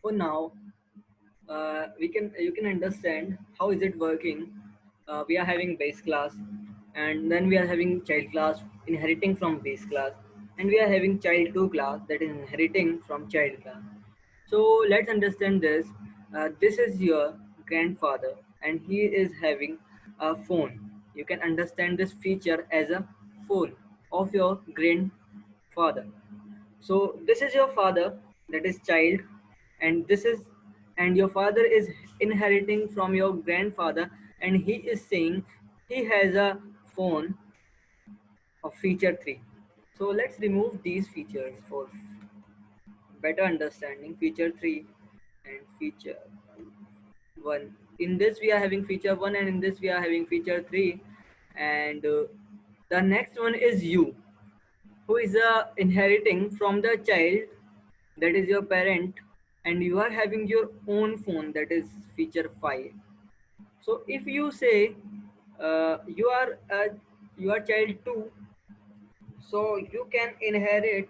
For now, you can understand how is it working. We are having base class, and then we are having child class inheriting from base class, and we are having child 2 class that is inheriting from child class. So let's understand this. This is your grandfather, and he is having a phone. You can understand this feature as a phone of your grandfather. So this is your father, that is child, and this is, and your father is inheriting from your grandfather, and he is saying he has a phone of feature 3. So let's remove these features for better understanding. Feature 3 and feature 1. In this we are having feature 1, and in this we are having feature 3, and the next one is you, who is inheriting from the child, that is your parent, and you are having your own phone, that is feature 5. So if you say you are child 2, so you can inherit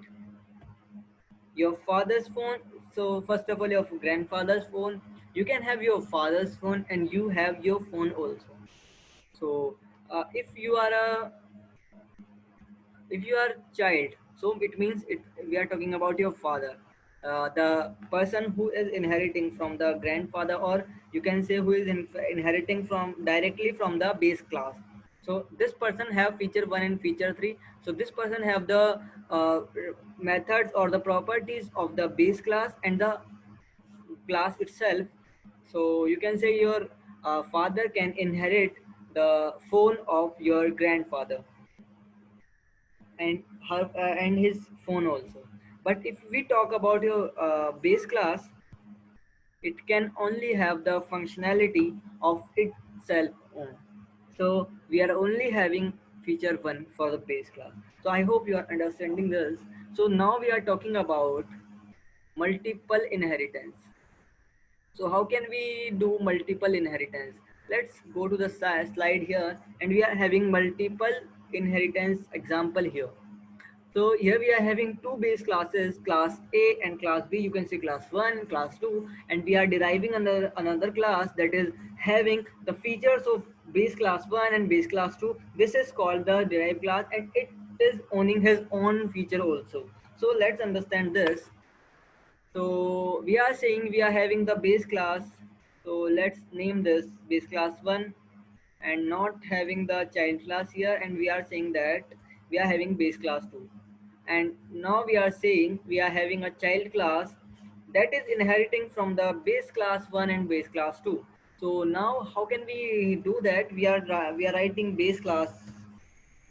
your father's phone. So first of all, your grandfather's phone, you can have your father's phone, and you have your phone also. So if you are child, so it means we are talking about your father, the person who is inheriting from the grandfather, or you can say who is inheriting from directly from the base class. So this person have feature 1 and feature 3. So this person have the uh, methods or the properties of the base class and the class itself. So you can say your father can inherit the phone of your grandfather, and and his phone also. But if we talk about your base class, it can only have the functionality of itself own. So we are only having feature 1 for the base class. So I hope you are understanding this. So now we are talking about multiple inheritance. So how can we do multiple inheritance? Let's go to the slide here, and we are having multiple inheritance example here. So here we are having two base classes, class A and class B. You can see class 1, class 2, and we are deriving another class that is having the features of base class 1 and base class 2. This is called the derived class, and it is owning his own feature also. So let's understand this. So we are saying we are having the base class. So let's name this base class 1, and not having the child class here, and we are saying that we are having base class 2. And now we are saying we are having a child class that is inheriting from the base class 1 and base class 2. So now how can we do that? We are writing base class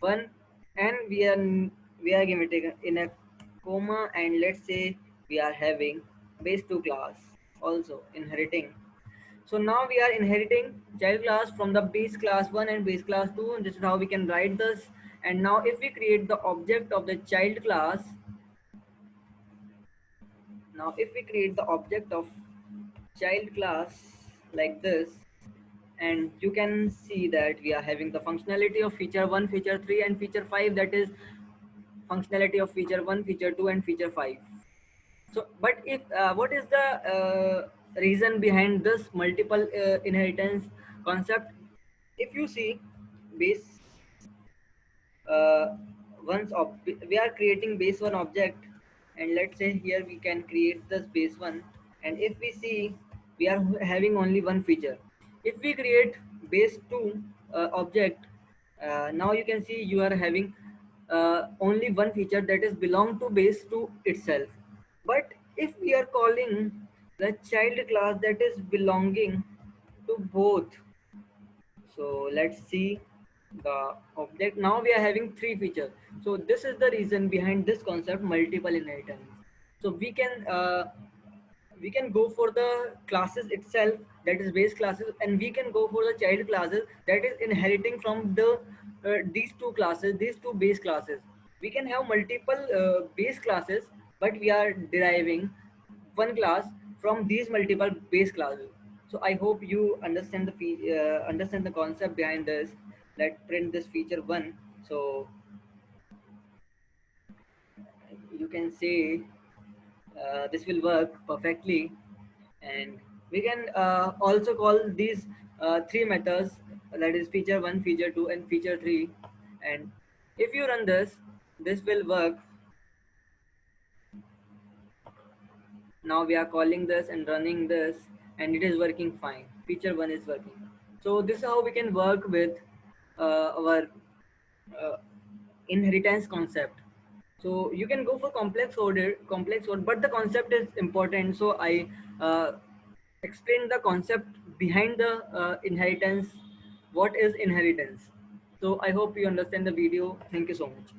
1, and we are giving it in a comma, and let's say we are having base 2 class also inheriting. So now we are inheriting child class from the base class 1 and base class 2, and this is how we can write this. And now if we create the object of the child class, now if we create the object of child class like this, and you can see that we are having the functionality of feature 1, feature 3, and feature 5, that is functionality of feature 1, feature 2, and feature 5. So but if what is the reason behind this multiple inheritance concept? If you see base uh, we are creating base 1 object, and let's say here we can create this base 1, and if we see we are having only one feature. If we create base 2 object, now you can see you are having only one feature that is belong to base 2 itself. But if we are calling the child class that is belonging to both, so let's see the object. Now we are having three features. So this is the reason behind this concept multiple inheritance. So we can go for the classes itself, that is base classes, and we can go for the child classes that is inheriting from the these two classes, these two base classes. We can have multiple base classes, but we are deriving one class from these multiple base classes. So I hope you understand understand the concept behind this. Let's print this feature 1. So you can say this will work perfectly. And we can also call these three methods, that is feature 1, feature 2 and feature 3. And if you run this will work. Now we are calling this and running this, and it is working fine. Feature 1 is working. So this is how we can work with our uh, inheritance concept. So you can go for complex order, but the concept is important. So I uh, explained the concept behind the inheritance. What is inheritance? So I hope you understand the video. Thank you so much.